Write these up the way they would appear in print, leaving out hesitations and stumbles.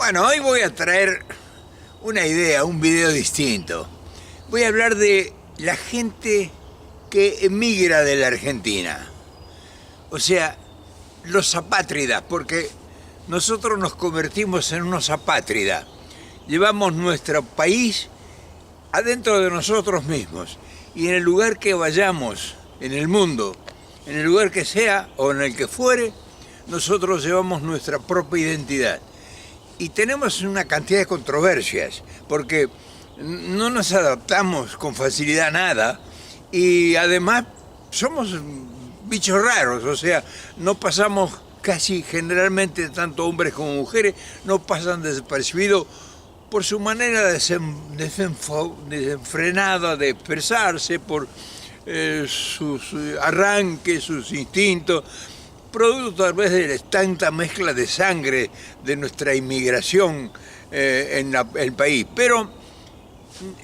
Bueno, hoy voy a traer una idea, un video distinto. Voy a hablar de la gente que emigra de la Argentina. O sea, los apátridas, porque nosotros nos convertimos en unos apátridas. Llevamos nuestro país adentro de nosotros mismos. Y en el lugar que vayamos, en el mundo, en el lugar que sea o en el que fuere, nosotros llevamos nuestra propia identidad. Y tenemos una cantidad de controversias, porque no nos adaptamos con facilidad a nada y además somos bichos raros, o sea, no pasamos casi generalmente, tanto hombres como mujeres, no pasan desapercibidos por su manera desenfrenada de expresarse, por sus arranques, sus instintos, producto tal vez de tanta mezcla de sangre de nuestra inmigración en el país. Pero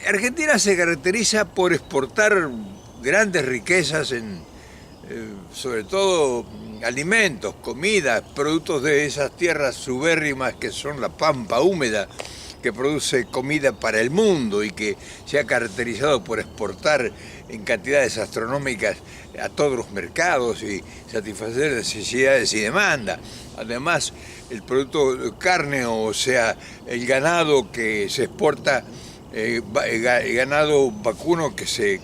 Argentina se caracteriza por exportar grandes riquezas sobre todo alimentos, comidas, productos de esas tierras subérrimas que son la pampa húmeda, que produce comida para el mundo y que se ha caracterizado por exportar en cantidades astronómicas a todos los mercados y satisfacer necesidades y demanda. Además, el producto de carne, o sea, el ganado que se exporta, el ganado vacuno que se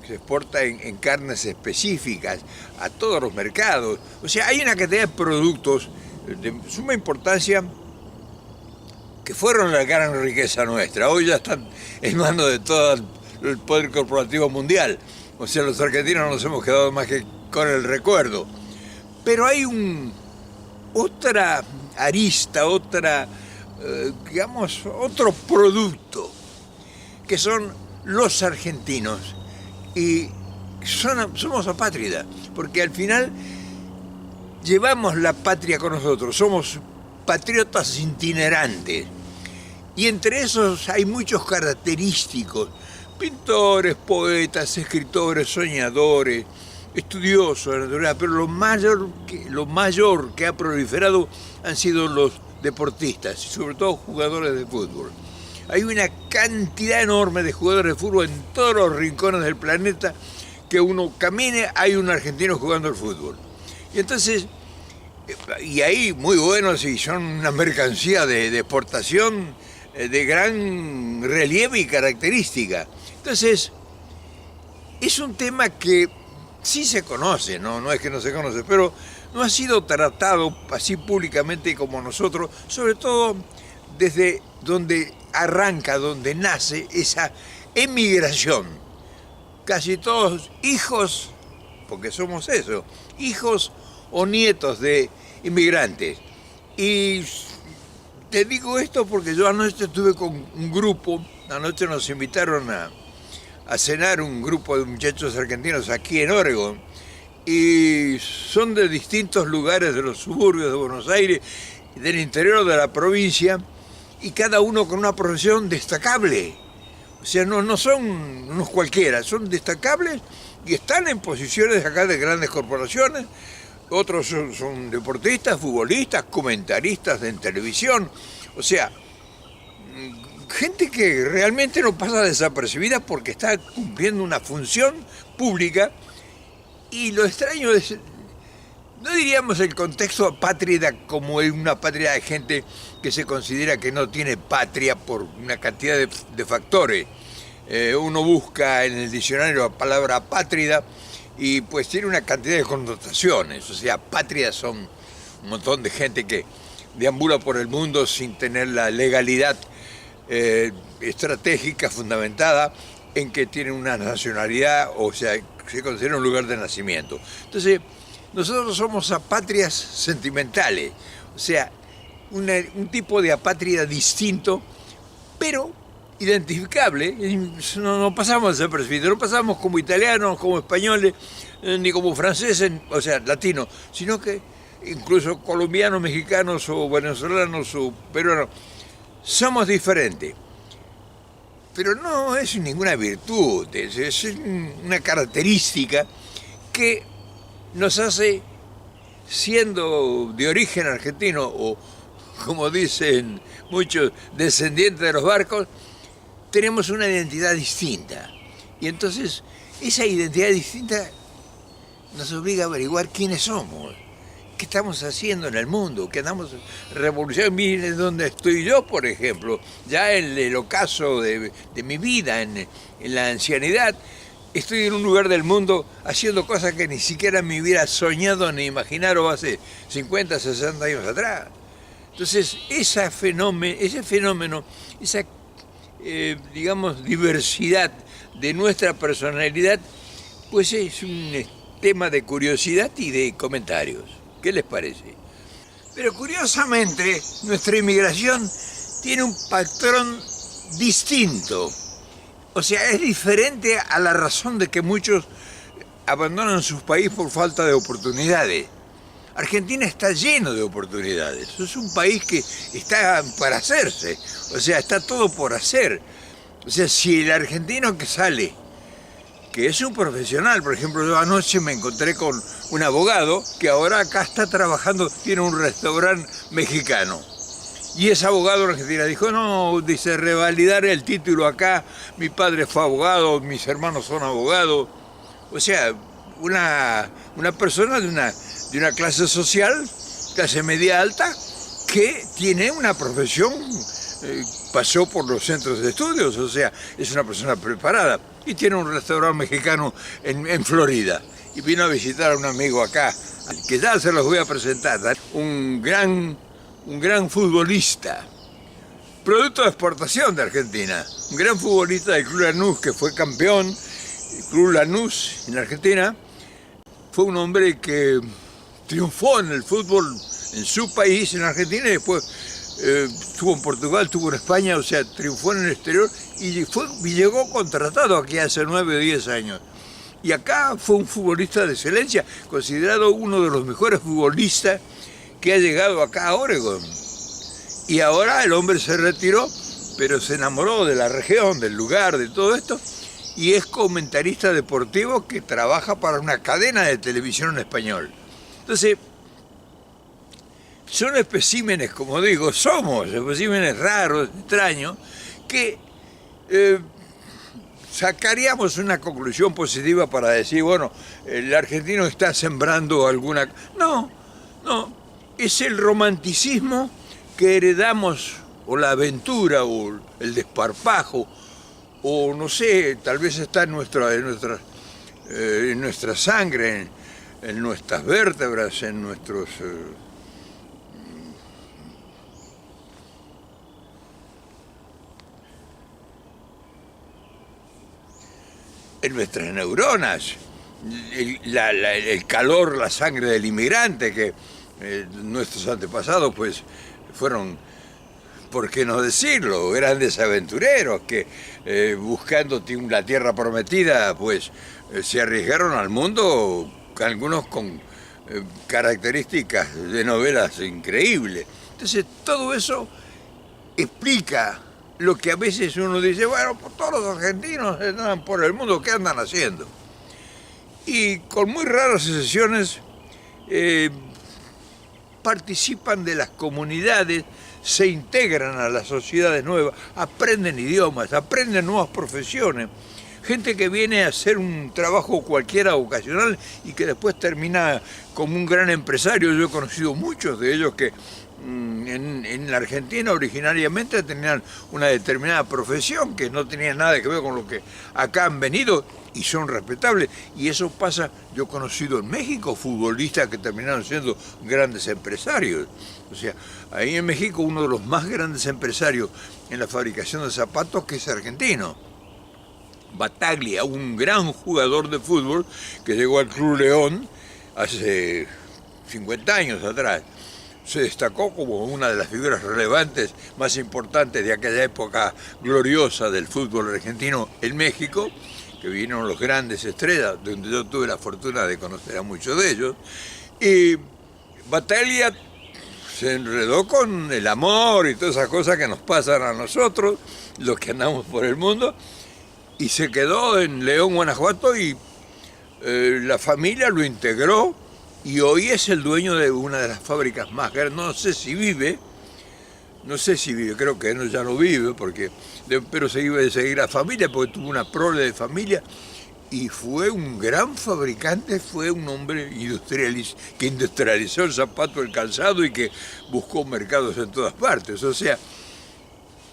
exporta en carnes específicas a todos los mercados. O sea, hay una cantidad de productos de suma importancia que fueron la gran riqueza nuestra. Hoy ya están en manos de todo el poder corporativo mundial. O sea, los argentinos nos hemos quedado más que con el recuerdo. Pero hay otra arista, otro producto, que son los argentinos. Y somos apátridas, porque al final llevamos la patria con nosotros, somos patriotas itinerantes. Y entre esos hay muchos característicos: pintores, poetas, escritores, soñadores, estudiosos de la naturaleza, pero lo mayor que ha proliferado han sido los deportistas, y sobre todo jugadores de fútbol. Hay una cantidad enorme de jugadores de fútbol en todos los rincones del planeta, que uno camine, hay un argentino jugando al fútbol. Y entonces, y ahí muy buenos, y son una mercancía de exportación de gran relieve y característica. Entonces, es un tema que sí se conoce, no es que no se conoce, pero no ha sido tratado así públicamente como nosotros, sobre todo desde donde arranca, donde nace esa emigración. Casi todos hijos, porque somos eso, hijos o nietos de inmigrantes. Y te digo esto porque yo anoche estuve con un grupo, anoche nos invitaron a cenar un grupo de muchachos argentinos aquí en Oregon, y son de distintos lugares de los suburbios de Buenos Aires, del interior de la provincia, y cada uno con una profesión destacable. O sea, no son unos cualquiera, son destacables y están en posiciones acá de grandes corporaciones. Otros son deportistas, futbolistas, comentaristas en televisión. O sea, gente que realmente no pasa desapercibida porque está cumpliendo una función pública. Y lo extraño es, no diríamos el contexto apátrida como una patria de gente que se considera que no tiene patria por una cantidad de factores. Uno busca en el diccionario la palabra apátrida y pues tiene una cantidad de connotaciones. O sea, patria son un montón de gente que deambula por el mundo sin tener la legalidad estratégica fundamentada en que tiene una nacionalidad, o sea, se considera un lugar de nacimiento. Entonces, nosotros somos apátridas sentimentales, o sea, un tipo de apátrida distinto, pero identificable. No pasamos desapercibidos, no pasamos como italianos, como españoles, ni como franceses, o sea, latinos, sino que incluso colombianos, mexicanos o venezolanos o peruanos, somos diferentes. Pero no es ninguna virtud, es una característica que nos hace, siendo de origen argentino o como dicen muchos descendientes de los barcos, tenemos una identidad distinta. Y entonces esa identidad distinta nos obliga a averiguar quiénes somos, qué estamos haciendo en el mundo, qué andamos revolucionando. Miren dónde estoy yo, por ejemplo, ya en el ocaso de mi vida, en la ancianidad. Estoy en un lugar del mundo haciendo cosas que ni siquiera me hubiera soñado ni imaginado hace 50, 60 años atrás. Entonces, ese fenómeno, esa, digamos, diversidad de nuestra personalidad, pues es un tema de curiosidad y de comentarios. ¿Qué les parece? Pero curiosamente, nuestra inmigración tiene un patrón distinto. O sea, es diferente a la razón de que muchos abandonan sus países por falta de oportunidades. Argentina está lleno de oportunidades. Es un país que está para hacerse. O sea, está todo por hacer. O sea, si el argentino que sale, que es un profesional, por ejemplo, yo anoche me encontré con un abogado que ahora acá está trabajando, tiene un restaurante mexicano. Y ese abogado en Argentina dijo, no, dice, revalidar el título acá, mi padre fue abogado, mis hermanos son abogados. O sea, una persona de una clase social, clase media alta, que tiene una profesión, pasó por los centros de estudios, o sea, es una persona preparada. Y tiene un restaurante mexicano en Florida. Y vino a visitar a un amigo acá, que ya se los voy a presentar, un gran futbolista, producto de exportación de Argentina, un gran futbolista del Club Lanús que fue campeón, el Club Lanús en Argentina. Fue un hombre que triunfó en el fútbol en su país, en Argentina, y después estuvo en Portugal, estuvo en España, o sea, triunfó en el exterior y llegó contratado aquí hace 9 o 10 años. Y acá fue un futbolista de excelencia, considerado uno de los mejores futbolistas que ha llegado acá a Oregon. Y ahora el hombre se retiró, pero se enamoró de la región, del lugar, de todo esto, y es comentarista deportivo que trabaja para una cadena de televisión en español. Entonces, son especímenes, como digo, somos especímenes raros, extraños, que sacaríamos una conclusión positiva para decir, bueno, el argentino está sembrando alguna... No, es el romanticismo que heredamos, o la aventura, o el desparpajo, o no sé, tal vez está en nuestra sangre, en nuestras vértebras, en nuestros... en nuestras neuronas, el calor, la sangre del inmigrante, que nuestros antepasados pues fueron, por qué no decirlo, grandes aventureros que buscando la tierra prometida pues se arriesgaron al mundo, algunos con características de novelas increíbles. Entonces todo eso explica lo que a veces uno dice, bueno, pues todos los argentinos andan por el mundo, ¿qué andan haciendo? Y con muy raras excepciones participan de las comunidades, se integran a las sociedades nuevas, aprenden idiomas, aprenden nuevas profesiones. Gente que viene a hacer un trabajo cualquiera ocasional y que después termina como un gran empresario. Yo he conocido muchos de ellos que en la Argentina originariamente tenían una determinada profesión que no tenía nada que ver con lo que acá han venido y son respetables. Y eso pasa, yo he conocido en México futbolistas que terminaron siendo grandes empresarios. O sea, ahí en México uno de los más grandes empresarios en la fabricación de zapatos que es argentino. Bataglia, un gran jugador de fútbol que llegó al Club León hace 50 años atrás. Se destacó como una de las figuras relevantes más importantes de aquella época gloriosa del fútbol argentino en México, que vinieron los grandes estrellas, donde yo tuve la fortuna de conocer a muchos de ellos. Y Bataglia se enredó con el amor y todas esas cosas que nos pasan a nosotros, los que andamos por el mundo, y se quedó en León, Guanajuato, y la familia lo integró, y hoy es el dueño de una de las fábricas más grandes, no sé si vive, no sé si vive, creo que no, ya no vive, pero se iba a seguir la familia, porque tuvo una prole de familia, y fue un gran fabricante, fue un hombre que industrializó el zapato, el calzado, y que buscó mercados en todas partes. O sea,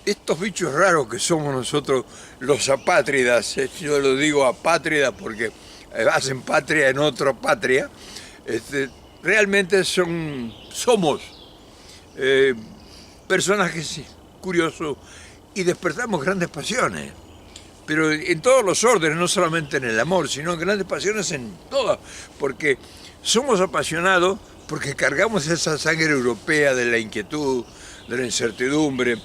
estos bichos raros que somos nosotros, los apátridas, yo lo digo apátridas porque hacen patria en otra patria, realmente somos personajes curiosos y despertamos grandes pasiones. Pero en todos los órdenes, no solamente en el amor, sino en grandes pasiones en todas, porque somos apasionados, porque cargamos esa sangre europea de la inquietud, de la incertidumbre,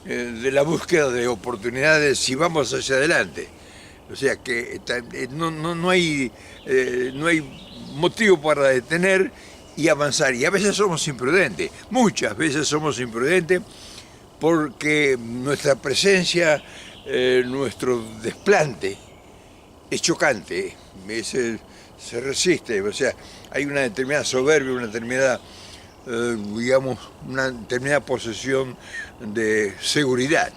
de la búsqueda de oportunidades y vamos hacia adelante. O sea que no hay motivo para detener y avanzar. Y a veces somos imprudentes, muchas veces somos imprudentes, porque nuestra presencia, nuestro desplante es chocante, se resiste, o sea, hay una determinada soberbia, una determinada, una determinada posesión de seguridad.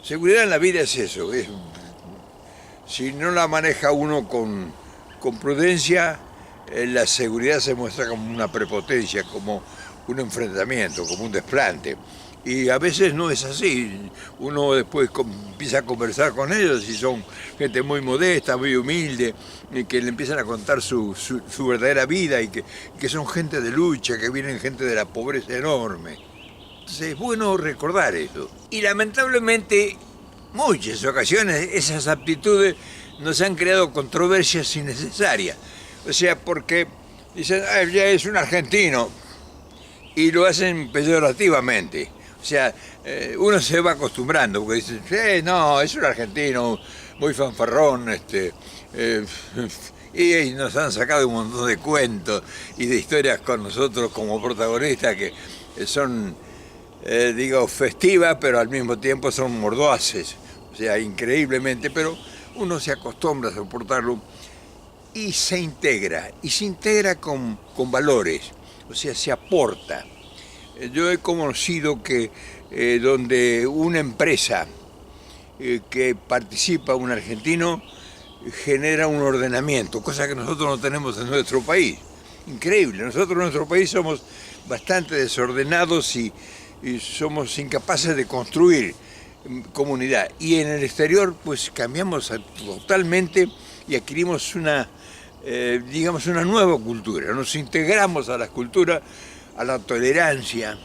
Seguridad en la vida es eso, si no la maneja uno con prudencia, la seguridad se muestra como una prepotencia, como un enfrentamiento, como un desplante. Y a veces no es así, uno después empieza a conversar con ellos y son gente muy modesta, muy humilde, y que le empiezan a contar su verdadera vida y que son gente de lucha, que vienen gente de la pobreza enorme. Entonces es bueno recordar eso. Y lamentablemente, muchas ocasiones esas aptitudes nos han creado controversias innecesarias. O sea, porque dicen, ya es un argentino, y lo hacen peyorativamente. O sea, uno se va acostumbrando, porque dice, no, es un argentino muy fanfarrón, y nos han sacado un montón de cuentos y de historias con nosotros como protagonistas que son, festivas, pero al mismo tiempo son mordaces, o sea, increíblemente, pero uno se acostumbra a soportarlo y se integra con valores, o sea, se aporta. Yo he conocido que donde una empresa que participa, un argentino, genera un ordenamiento, cosa que nosotros no tenemos en nuestro país. Increíble, nosotros en nuestro país somos bastante desordenados y somos incapaces de construir comunidad. Y en el exterior pues cambiamos totalmente y adquirimos una nueva cultura, nos integramos a la cultura, a la tolerancia,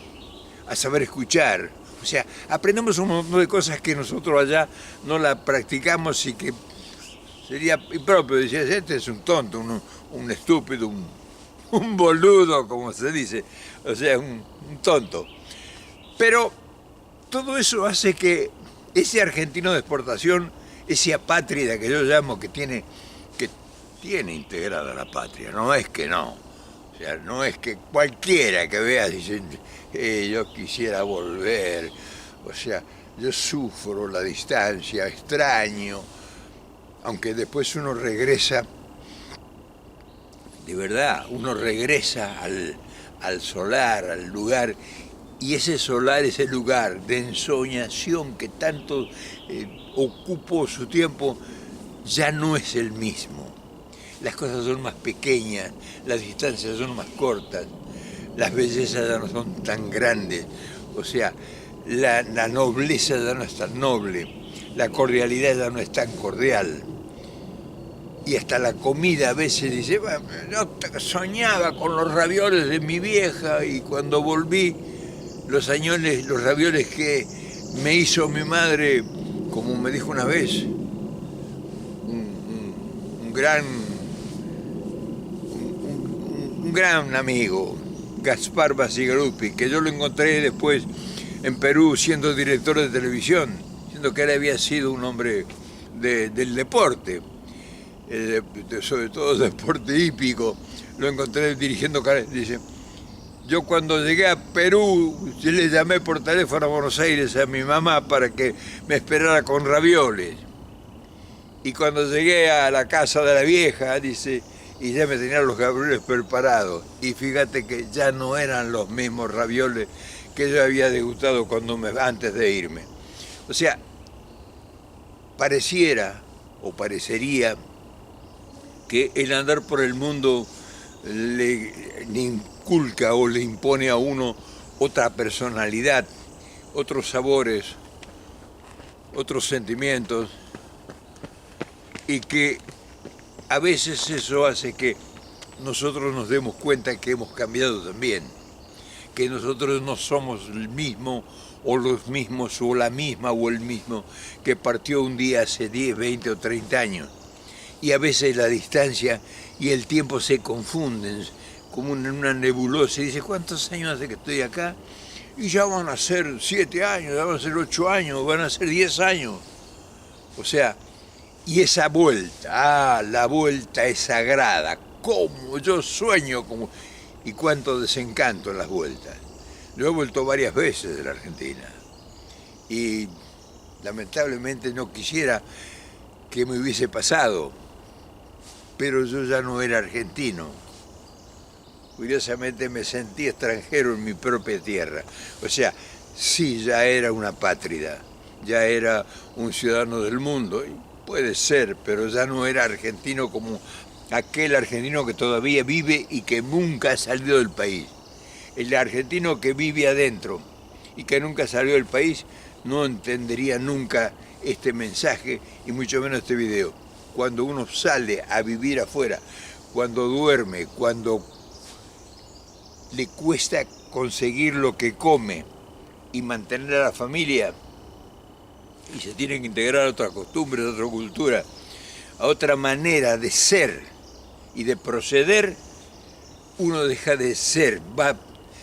a saber escuchar. O sea, aprendemos un montón de cosas que nosotros allá no la practicamos y que sería impropio. Decías, este es un tonto, un estúpido, un boludo, como se dice. O sea, un tonto. Pero todo eso hace que ese argentino de exportación, ese apátrida que yo llamo, que tiene integrada la patria, no es que no. O sea, no es que cualquiera que vea dice, yo quisiera volver, o sea, yo sufro la distancia, extraño, aunque después uno regresa, de verdad, uno regresa al solar, al lugar, y ese solar, ese lugar de ensoñación que tanto ocupó su tiempo, ya no es el mismo. Las cosas son más pequeñas, las distancias son más cortas, las bellezas ya no son tan grandes, o sea, la nobleza ya no es tan noble, la cordialidad ya no es tan cordial. Y hasta la comida a veces dice, yo soñaba con los ravioles de mi vieja y cuando volví, los ravioles que me hizo mi madre, como me dijo una vez, un gran amigo, Gaspar Bacigalupi, que yo lo encontré después en Perú siendo director de televisión, siendo que él había sido un hombre del deporte, sobre todo deporte hípico. Lo encontré dirigiendo, dice, yo cuando llegué a Perú, yo le llamé por teléfono a Buenos Aires a mi mamá para que me esperara con ravioles. Y cuando llegué a la casa de la vieja, dice, y ya me tenían los ravioles preparados. Y fíjate que ya no eran los mismos ravioles que yo había degustado antes de irme. O sea, pareciera o parecería que el andar por el mundo le inculca o le impone a uno otra personalidad, otros sabores, otros sentimientos, y que a veces eso hace que nosotros nos demos cuenta que hemos cambiado también, que nosotros no somos el mismo o los mismos o la misma o el mismo que partió un día hace 10, 20 o 30 años. Y a veces la distancia y el tiempo se confunden como en una nebulosa y dice, ¿cuántos años hace que estoy acá? Y ya van a ser 7 años, ya van a ser 8 años, van a ser 10 años. O sea, y esa vuelta, la vuelta es sagrada, como yo sueño, como y cuánto desencanto en las vueltas. Yo he vuelto varias veces de la Argentina y lamentablemente no quisiera que me hubiese pasado, pero yo ya no era argentino. Curiosamente me sentí extranjero en mi propia tierra. O sea, sí, ya era una pátrida, ya era un ciudadano del mundo, y puede ser, pero ya no era argentino como aquel argentino que todavía vive y que nunca ha salido del país. El argentino que vive adentro y que nunca salió del país no entendería nunca este mensaje y mucho menos este video. Cuando uno sale a vivir afuera, cuando duerme, cuando le cuesta conseguir lo que come y mantener a la familia, y se tiene que integrar a otras costumbres, a otra cultura, a otra manera de ser y de proceder, uno deja de ser, va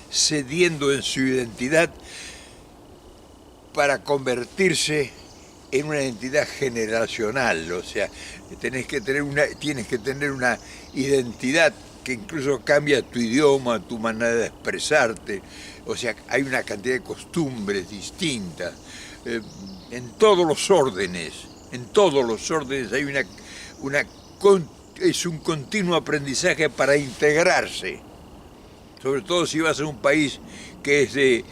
cediendo en su identidad para convertirse en una identidad generacional. O sea, tienes que tener una identidad que incluso cambia tu idioma, tu manera de expresarte. O sea, hay una cantidad de costumbres distintas. En todos los órdenes hay es un continuo aprendizaje para integrarse. Sobre todo si vas a un país que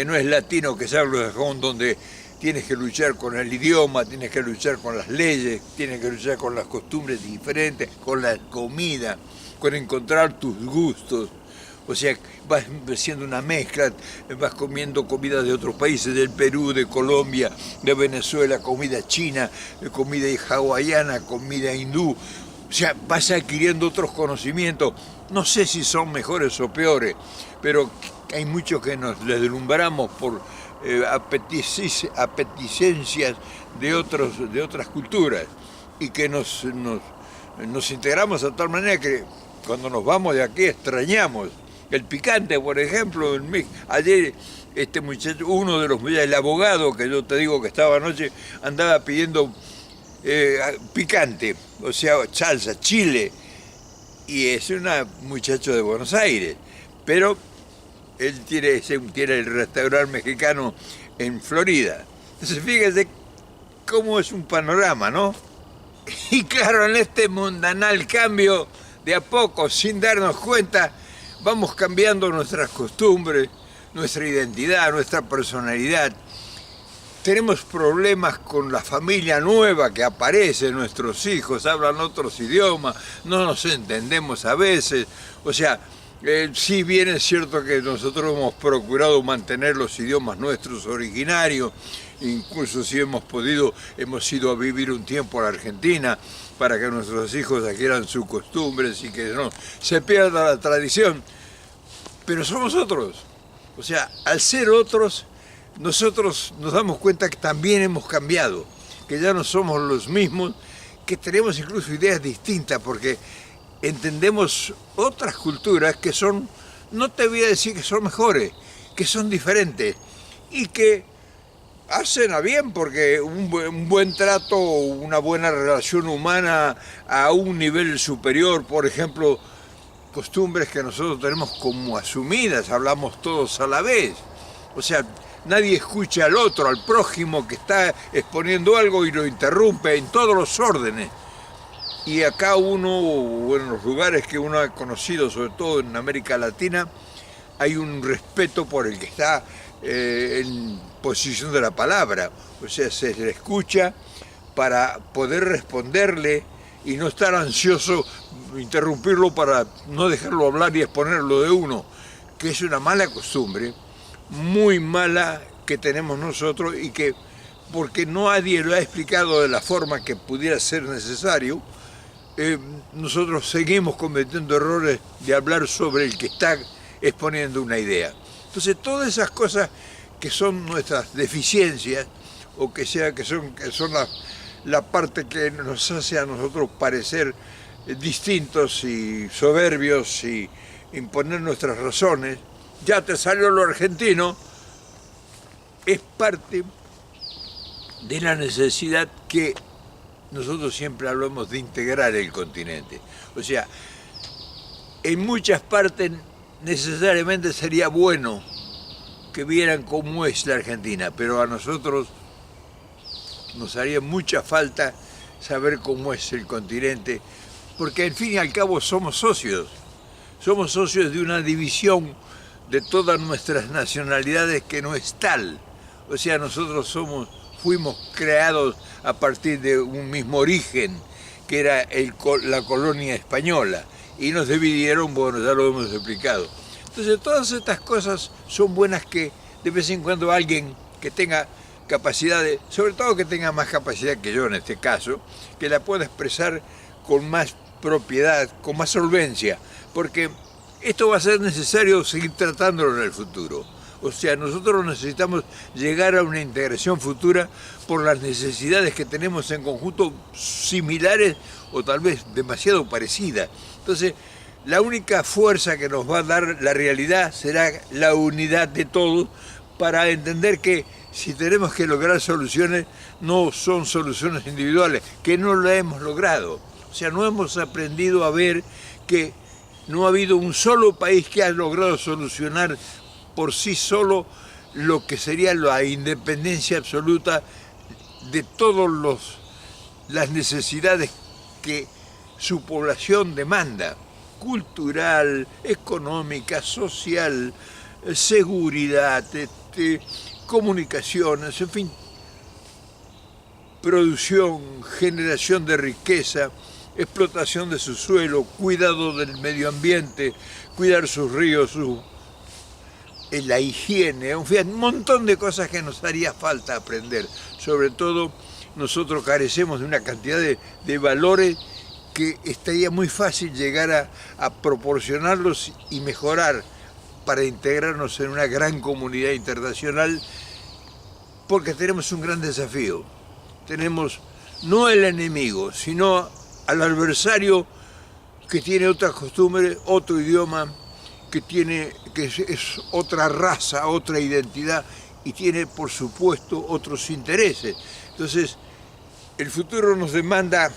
no es latino, que es anglosajón, donde tienes que luchar con el idioma, tienes que luchar con las leyes, tienes que luchar con las costumbres diferentes, con la comida, con encontrar tus gustos. O sea, vas haciendo una mezcla, vas comiendo comida de otros países, del Perú, de Colombia, de Venezuela, comida china, comida hawaiana, comida hindú. O sea, vas adquiriendo otros conocimientos. No sé si son mejores o peores, pero hay muchos que nos deslumbramos por apeticencias de otras culturas y que nos integramos de tal manera que cuando nos vamos de aquí extrañamos. El picante, por ejemplo, ayer este muchacho, uno de el abogado que yo te digo que estaba anoche, andaba pidiendo picante, o sea, salsa, chile, y es un muchacho de Buenos Aires, pero él tiene el restaurante mexicano en Florida. Entonces fíjese cómo es un panorama, ¿no? Y claro, en este mundanal cambio, de a poco, sin darnos cuenta, vamos cambiando nuestras costumbres, nuestra identidad, nuestra personalidad. Tenemos problemas con la familia nueva que aparece, nuestros hijos hablan otros idiomas, no nos entendemos a veces. O sea, si bien es cierto que nosotros hemos procurado mantener los idiomas nuestros originarios, incluso si hemos ido a vivir un tiempo a la Argentina para que nuestros hijos adquieran sus costumbres y que no se pierda la tradición, pero somos otros. O sea, al ser otros, nosotros nos damos cuenta que también hemos cambiado, que ya no somos los mismos, que tenemos incluso ideas distintas, porque entendemos otras culturas que son, no te voy a decir que son mejores, que son diferentes y que hacen a bien, porque un buen trato, una buena relación humana a un nivel superior, por ejemplo, costumbres que nosotros tenemos como asumidas, hablamos todos a la vez. O sea, nadie escucha al otro, al prójimo que está exponiendo algo y lo interrumpe en todos los órdenes. Y acá o en los lugares que uno ha conocido, sobre todo en América Latina, hay un respeto por el que está en posición de la palabra, o sea, se le escucha para poder responderle y no estar ansioso, interrumpirlo para no dejarlo hablar y exponerlo de uno, que es una mala costumbre, muy mala que tenemos nosotros y que, porque nadie lo ha explicado de la forma que pudiera ser necesario, nosotros seguimos cometiendo errores de hablar sobre el que está exponiendo una idea. Entonces, todas esas cosas que son nuestras deficiencias, o que son la parte que nos hace a nosotros parecer distintos y soberbios y imponer nuestras razones, ya te salió lo argentino, es parte de la necesidad que nosotros siempre hablamos de integrar el continente. O sea, en muchas partes necesariamente sería bueno que vieran cómo es la Argentina, pero a nosotros nos haría mucha falta saber cómo es el continente, porque al fin y al cabo somos socios de una división de todas nuestras nacionalidades que no es tal. O sea, nosotros fuimos creados a partir de un mismo origen, que era la colonia española, y nos dividieron, bueno, ya lo hemos explicado. Entonces, todas estas cosas son buenas que de vez en cuando alguien que tenga capacidad, sobre todo que tenga más capacidad que yo en este caso, que la pueda expresar con más propiedad, con más solvencia, porque esto va a ser necesario seguir tratándolo en el futuro. O sea, nosotros necesitamos llegar a una integración futura por las necesidades que tenemos en conjunto similares o tal vez demasiado parecidas. Entonces, la única fuerza que nos va a dar la realidad será la unidad de todos para entender que si tenemos que lograr soluciones, no son soluciones individuales, que no lo hemos logrado. O sea, no hemos aprendido a ver que no ha habido un solo país que haya logrado solucionar por sí solo lo que sería la independencia absoluta de todas las necesidades que su población demanda, cultural, económica, social, seguridad, comunicaciones, en fin, producción, generación de riqueza, explotación de su suelo, cuidado del medio ambiente, cuidar sus ríos, la higiene, en fin, un montón de cosas que nos haría falta aprender. Sobre todo, nosotros carecemos de una cantidad de valores que estaría muy fácil llegar a proporcionarlos y mejorar para integrarnos en una gran comunidad internacional, porque tenemos un gran desafío. Tenemos no el enemigo, sino al adversario que tiene otras costumbres, otro idioma, que es otra raza, otra identidad y tiene, por supuesto, otros intereses. Entonces, el futuro nos demanda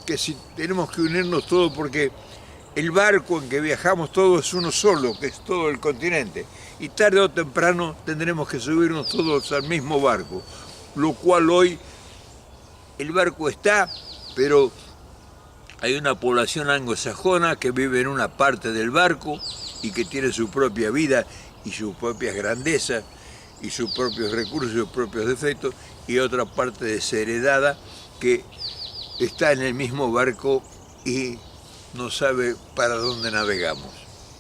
que si tenemos que unirnos todos, porque el barco en que viajamos todos es uno solo, que es todo el continente, y tarde o temprano tendremos que subirnos todos al mismo barco, lo cual hoy el barco está, pero hay una población anglosajona que vive en una parte del barco y que tiene su propia vida y sus propias grandezas y sus propios recursos y sus propios defectos, y otra parte desheredada que está en el mismo barco y no sabe para dónde navegamos.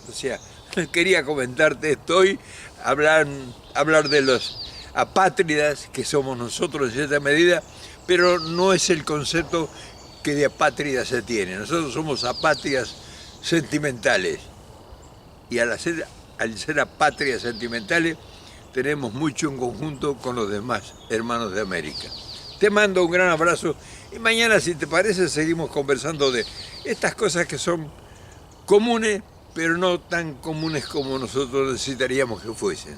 O sea, quería comentarte esto hoy, hablar de los apátridas que somos nosotros en cierta medida, pero no es el concepto que de apátrida se tiene. Nosotros somos apátridas sentimentales y al ser apátridas sentimentales tenemos mucho en conjunto con los demás hermanos de América. Te mando un gran abrazo y mañana, si te parece, seguimos conversando de estas cosas que son comunes, pero no tan comunes como nosotros necesitaríamos que fuesen.